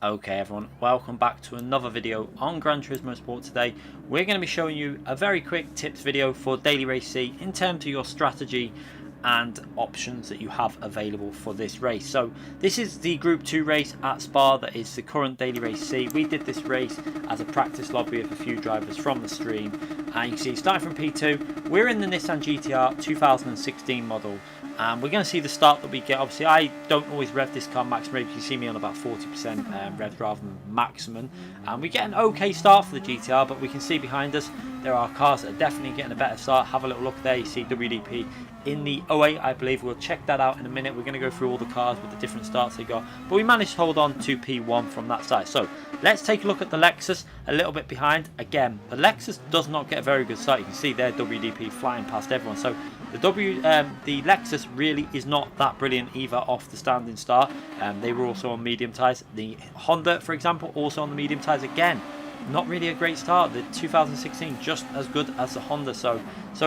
Okay everyone, welcome back to another video on Gran Turismo Sport. Today we're going to be showing you a very quick tips video for daily race C in terms of your strategy and options that you have available for this race. So this is the Group 2 race at Spa that is the current daily race C. We did this race as a practice lobby with a few drivers from the stream, and you can see starting from P2 we're in the Nissan GTR 2016 model, and we're going to see the start that we get. Obviously I don't always rev this car maximum rev, you see me on about 40% rev rather than maximum, and we get an okay start for the GTR, but we can see behind us there are cars that are definitely getting a better start. Have a little look there, you see WDP in the 08 I believe. We'll check that out in a minute. We're going to go through all the cars with the different starts they got, but we managed to hold on to P1 from that side. So let's take a look at the Lexus a little bit behind. Again, the Lexus does not get a very good start. You can see their WDP flying past everyone. So the Lexus really is not that brilliant either off the standing start. They were also on medium tyres. The Honda, for example, also on the medium tyres. Again, not really a great start. The 2016 just as good as the Honda. So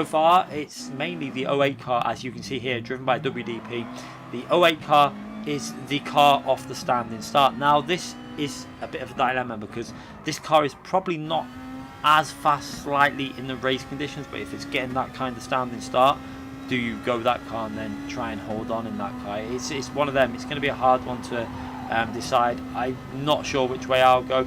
far it's mainly the 08 car, as you can see here, driven by WDP. The 08 car is the car off the standing start. Now this is a bit of a dilemma because this car is probably not as fast slightly in the race conditions, but if it's getting that kind of standing start, do you go that car and then try and hold on in that car? It's one of them. It's going to be a hard one to decide. I'm not sure which way I'll go.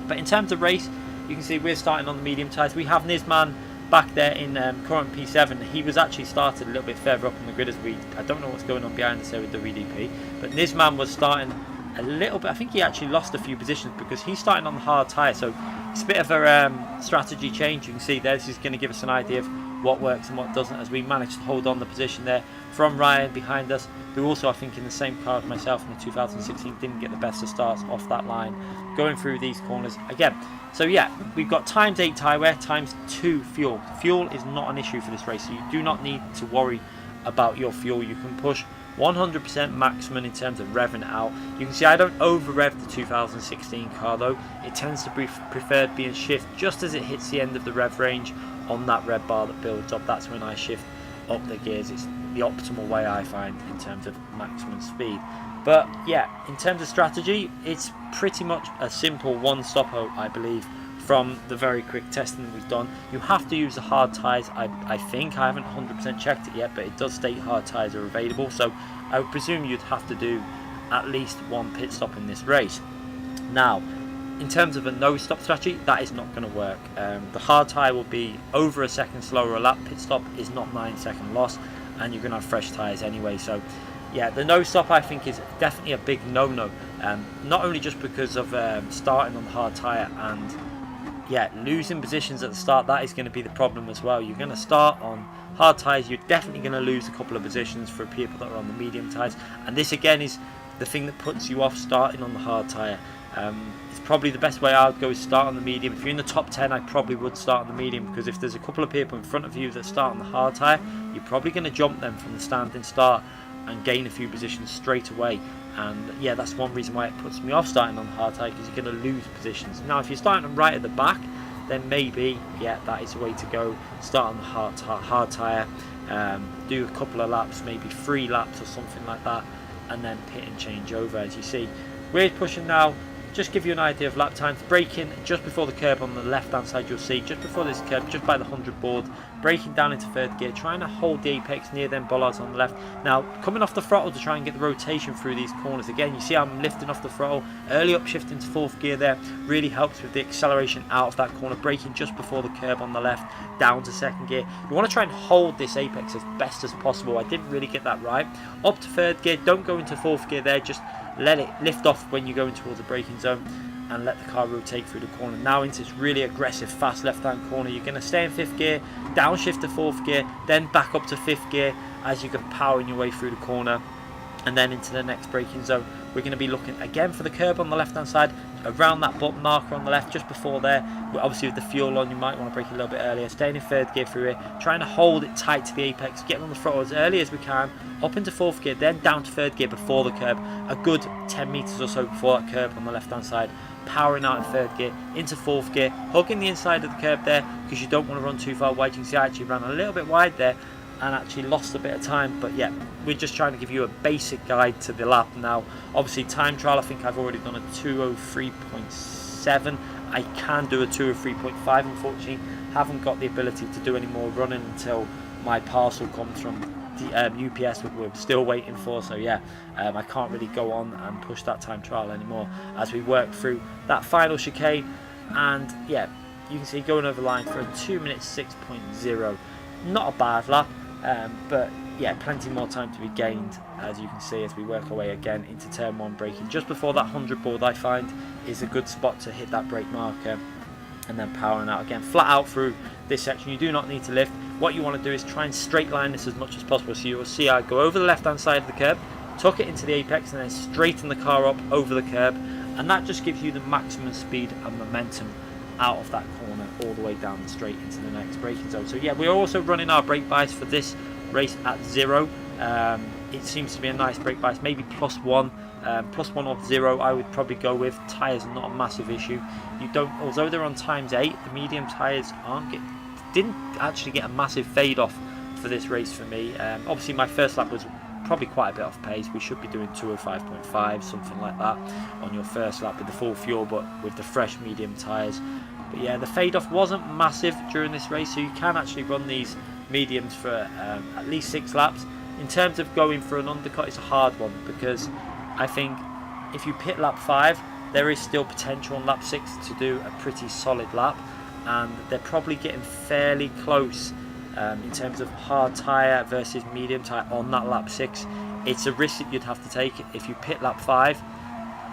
But in terms of race, you can see we're starting on the medium tyres. We have Nisman back there in current P7. He was actually started a little bit further up on the grid as I don't know what's going on behind us here with the WDP, but Nisman was starting a little bit. I think he actually lost a few positions because he's starting on the hard tyre. So it's a bit of a strategy change. You can see there, this is going to give us an idea of what works and what doesn't, as we managed to hold on the position there from Ryan behind us, who also, I think, in the same car as myself in the 2016 didn't get the best of starts off that line going through these corners again. So yeah, we've got ×8 tyre wear, ×2 fuel. Fuel is not an issue for this race, so you do not need to worry about your fuel. You can push 100% maximum in terms of revving it out. You can see I don't over rev the 2016 car though. It tends to be preferred being shift just as it hits the end of the rev range on that red bar that builds up. That's when I shift up the gears. It's the optimal way I find in terms of maximum speed. But yeah, in terms of strategy, it's pretty much a simple one-stop, I believe, from the very quick testing that we've done. You have to use the hard tyres. I think I haven't 100% checked it yet, but it does state hard tyres are available, so I would presume you'd have to do at least one pit stop in this race. Now in terms of a no stop strategy, that is not going to work. The hard tyre will be over a second slower a lap. Pit stop is not 9-second loss, and you're going to have fresh tyres anyway. So yeah, the no stop I think is definitely a big no-no, not only just because of starting on the hard tyre and yeah, losing positions at the start. That is going to be the problem as well. You're going to start on hard tyres, you're definitely going to lose a couple of positions for people that are on the medium tyres, and this again is the thing that puts you off starting on the hard tyre. It's probably the best way I would go is start on the medium. If you're in the top 10, I probably would start on the medium, because if there's a couple of people in front of you that start on the hard tyre, you're probably going to jump them from the standing start and gain a few positions straight away. And yeah, that's one reason why it puts me off starting on the hard tyre, because you're going to lose positions. Now if you're starting them right at the back, then maybe yeah, that is the way to go. Start on the hard tyre, do a couple of laps, maybe 3 laps or something like that, and then pit and change over. As you see, we're pushing now. Just give you an idea of lap times. Braking just before the curb on the left hand side, you'll see just before this curb, just by the 100 board, braking down into 3rd gear, trying to hold the apex near them bollards on the left. Now coming off the throttle to try and get the rotation through these corners. Again, you see I'm lifting off the throttle, early upshift into 4th gear there really helps with the acceleration out of that corner. Braking just before the curb on the left, down to 2nd gear. You want to try and hold this apex as best as possible. I didn't really get that right. Up to 3rd gear, don't go into 4th gear there, just let it lift off when you go in towards the braking zone and let the car rotate through the corner. Now into this really aggressive fast left hand corner, you're going to stay in 5th gear, downshift to 4th gear, then back up to 5th gear as you go powering your way through the corner, and then into the next braking zone. We're going to be looking again for the curb on the left hand side, around that button marker on the left, just before there. Obviously with the fuel on, you might want to brake a little bit earlier. Staying in 3rd gear through it, trying to hold it tight to the apex, getting on the throttle as early as we can, up into 4th gear, then down to 3rd gear before the curb, a good 10 meters or so before that curb on the left hand side, powering out in 3rd gear into 4th gear, hugging the inside of the curb there because you don't want to run too far wide. You can see I actually ran a little bit wide there, and actually lost a bit of time. But yeah, we're just trying to give you a basic guide to the lap now. Obviously time trial, I think I've already done a 203.7. I can do a 203.5, unfortunately haven't got the ability to do any more running until my parcel comes from the UPS, which we're still waiting for. So yeah, I can't really go on and push that time trial anymore as we work through that final chicane. And yeah, you can see going over the line for a 2 minutes 6.0, not a bad lap, but yeah, plenty more time to be gained, as you can see, as we work our way again into turn 1 braking. Just before that 100 board, I find is a good spot to hit that brake marker, and then powering out again flat out through this section. You do not need to lift. What you want to do is try and straight line this as much as possible. So you will see I go over the left hand side of the curb, tuck it into the apex, and then straighten the car up over the curb, and that just gives you the maximum speed and momentum out of that corner all the way down the straight into the next braking zone. So yeah, we're also running our brake bias for this race at 0. It seems to be a nice brake bias, maybe +1, +1 or 0 I would probably go with. Tyres are not a massive issue. You don't, although they're on ×8, the medium tyres didn't actually get a massive fade off for this race for me. Obviously my first lap was probably quite a bit off pace. We should be doing 205.5, something like that on your first lap with the full fuel, but with the fresh medium tyres. But yeah, the fade off wasn't massive during this race, so you can actually run these mediums for at least 6 laps. In terms of going for an undercut, it's a hard one, because I think if you pit lap 5, there is still potential on lap 6 to do a pretty solid lap, and they're probably getting fairly close in terms of hard tyre versus medium tyre on that lap 6. It's a risk that you'd have to take. If you pit lap 5,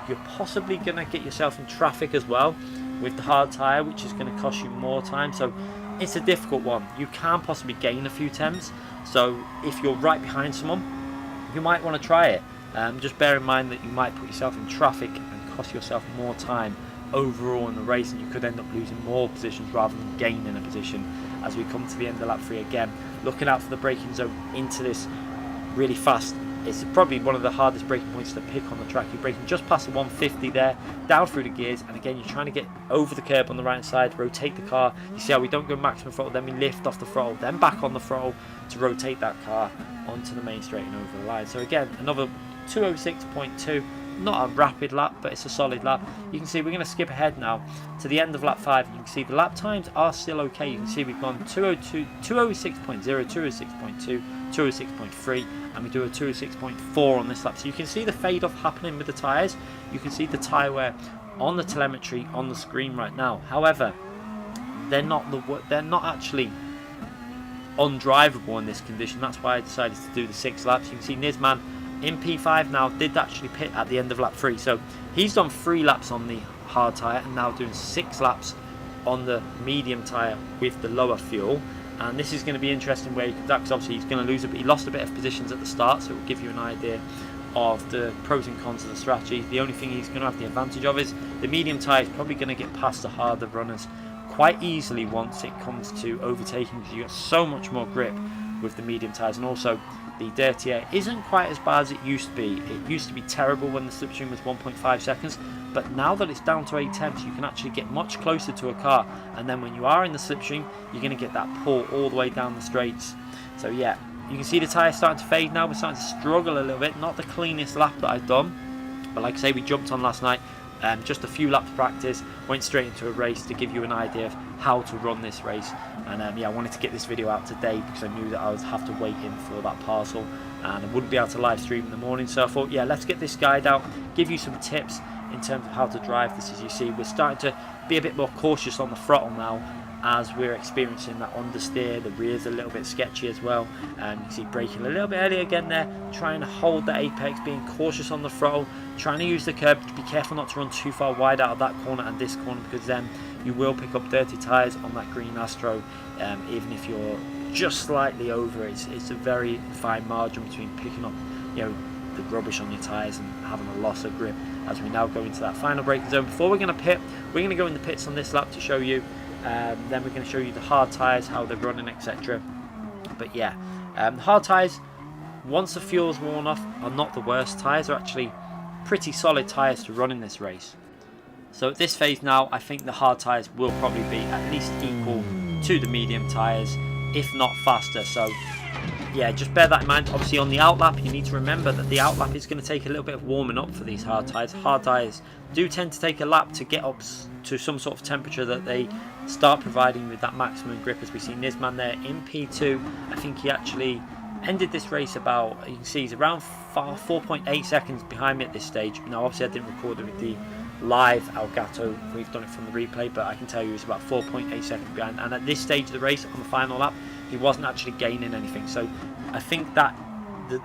you're possibly going to get yourself in traffic as well with the hard tyre, which is going to cost you more time. So it's a difficult one. You can possibly gain a few temps, so if you're right behind someone, you might want to try it. Just bear in mind that you might put yourself in traffic and cost yourself more time overall in the race, and you could end up losing more positions rather than gaining a position as we come to the end of lap 3 again. Looking out for the braking zone into this really fast. It's probably one of the hardest braking points to pick on the track. You're braking just past the 150 there, down through the gears, and again you're trying to get over the curb on the right side, rotate the car. You see how we don't go maximum throttle, then we lift off the throttle, then back on the throttle to rotate that car onto the main straight and over the line. So again, another 206.2. Not a rapid lap, but it's a solid lap. You can see we're going to skip ahead now to the end of lap 5, and you can see the lap times are still okay. You can see we've gone 202, 206.0, 206.2, 206.3, and we do a 206.4 on this lap. So you can see the fade off happening with the tyres. You can see the tyre wear on the telemetry on the screen right now. However, they're not actually undrivable in this condition. That's why I decided to do the 6 laps. You can see Nisman in P5 now did actually pit at the end of lap 3, so he's done 3 laps on the hard tyre and now doing 6 laps on the medium tyre with the lower fuel. And this is going to be interesting where he comes out, because obviously he's going to lose he lost a bit of positions at the start, so it will give you an idea of the pros and cons of the strategy. The only thing he's going to have the advantage of is the medium tyre is probably going to get past the harder runners quite easily once it comes to overtaking, because you got so much more grip with the medium tyres. And also the dirty air isn't quite as bad as it used to be. It used to be terrible when the slipstream was 1.5 seconds, but now that it's down to 8 temps, you can actually get much closer to a car, and then when you are in the slipstream, you're going to get that pull all the way down the straights. So yeah, you can see the tyres starting to fade now. We're starting to struggle a little bit. Not the cleanest lap that I've done, but like I say, we jumped on last night. Just a few laps practice, went straight into a race to give you an idea of how to run this race. And yeah, I wanted to get this video out today because I knew that I would have to wait in for that parcel and I wouldn't be able to live stream in the morning. So I thought, yeah, let's get this guide out, give you some tips in terms of how to drive this. As you see, we're starting to be a bit more cautious on the throttle now as we're experiencing that understeer. The rear's a little bit sketchy as well. You can see braking a little bit early again there, trying to hold the apex, being cautious on the throttle, trying to use the curb to be careful not to run too far wide out of that corner and this corner, because then you will pick up dirty tyres on that green Astro. Even if you're just slightly over, it's a very fine margin between picking up, you know, the rubbish on your tyres and having a loss of grip. As we now go into that final braking zone, before we're going to pit, we're going to go in the pits on this lap to show you. Then we're going to show you the hard tyres, how they're running, etc. But yeah, hard tyres, once the fuel's worn off, are not the worst. Tyres are actually pretty solid tyres to run in this race. So at this phase now, I think the hard tyres will probably be at least equal to the medium tyres, if not faster. So yeah, just bear that in mind. Obviously on the outlap, you need to remember that the outlap is going to take a little bit of warming up for these hard tyres. Hard tyres do tend to take a lap to get up to some sort of temperature that they start providing with that maximum grip. As we see Nisman there in P2, I think he actually ended this race about, you can see he's around 4.8 seconds behind me at this stage. Now obviously I didn't record it with the live Elgato, we've done it from the replay, but I can tell you he's about 4.8 seconds behind, and at this stage of the race on the final lap he wasn't actually gaining anything. So I think that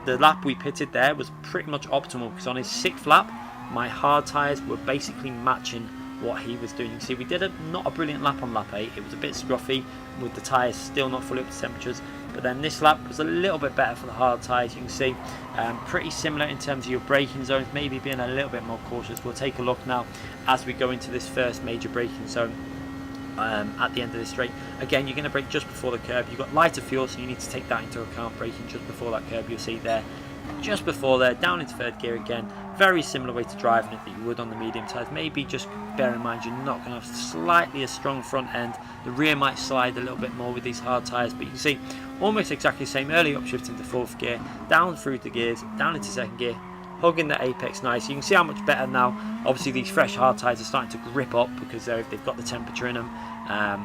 the lap we pitted there was pretty much optimal, because on his 6th lap my hard tyres were basically matching what he was doing. You can see we did not a brilliant lap on lap 8, it was a bit scruffy with the tyres still not fully up to temperatures, but then this lap was a little bit better for the hard tyres. You can see pretty similar in terms of your braking zones, maybe being a little bit more cautious. We'll take a look now as we go into this first major braking zone at the end of this straight. Again, you're going to brake just before the curb. You've got lighter fuel, so you need to take that into account, braking just before that curb. You'll see there, just before there, down into 3rd gear again. Very similar way to driving it that you would on the medium tyres. Maybe just bear in mind you're not going to have slightly a strong front end. The rear might slide a little bit more with these hard tyres, but you can see almost exactly the same. Early upshift into 4th gear, down through the gears, down into 2nd gear, hugging the apex nice. You can see how much better now. Obviously these fresh hard tyres are starting to grip up because they've got the temperature in them.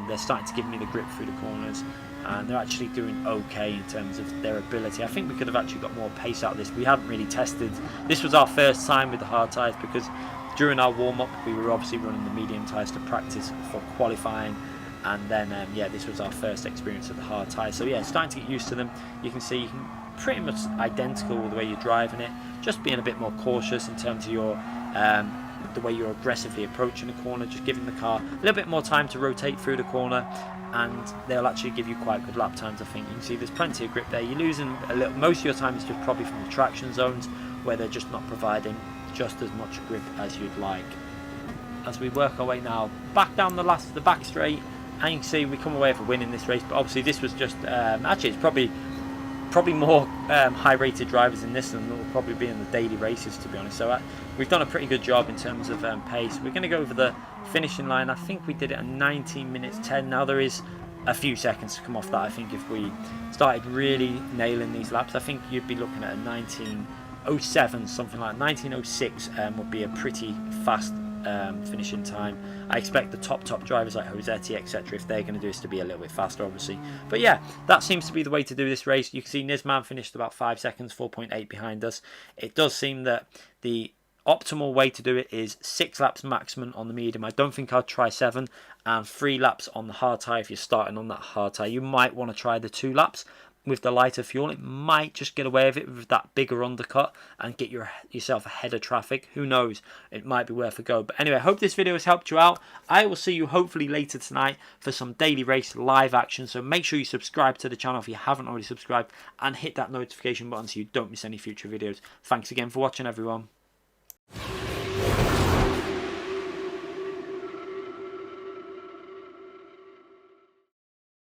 They're starting to give me the grip through the corners, and they're actually doing okay in terms of their ability. I think we could have actually got more pace out of this. We hadn't really tested. This was our first time with the hard tyres, because during our warm-up we were obviously running the medium tyres to practice for qualifying, and then yeah, this was our first experience of the hard tyres. So yeah, starting to get used to them. You can see you can pretty much identical with the way you're driving it, just being a bit more cautious in terms of your the way you're aggressively approaching the corner, just giving the car a little bit more time to rotate through the corner, and they'll actually give you quite good lap times. I think you can see there's plenty of grip there. You're losing a little, most of your time is just probably from the traction zones where they're just not providing just as much grip as you'd like. As we work our way now back down the back straight, and you can see we come away with a win in this race, but obviously this was just actually it's probably more high rated drivers in this than will probably be in the daily races, to be honest. So we've done a pretty good job in terms of pace. We're going to go over the finishing line. I think we did it at 19 minutes 10. Now there is a few seconds to come off that. I think if we started really nailing these laps, I think you'd be looking at a 19:07, something like 19:06 would be a pretty fast finishing time. I expect the top drivers like Rossetti, etc., if they're going to do this, to be a little bit faster, obviously. But yeah, that seems to be the way to do this race. You can see Nisman finished about 5 seconds, 4.8 behind us. It does seem that the optimal way to do it is 6 laps maximum on the medium. I don't think I'd try 7, and 3 laps on the hard tyre. If you're starting on that hard tyre, you might want to try the 2 laps with the lighter fuel. It might just get away with it with that bigger undercut and get yourself ahead of traffic. Who knows, it might be worth a go. But anyway, I hope this video has helped you out. I will see you hopefully later tonight for some daily race live action, so make sure you subscribe to the channel if you haven't already subscribed, and hit that notification button so you don't miss any future videos. Thanks again for watching, everyone.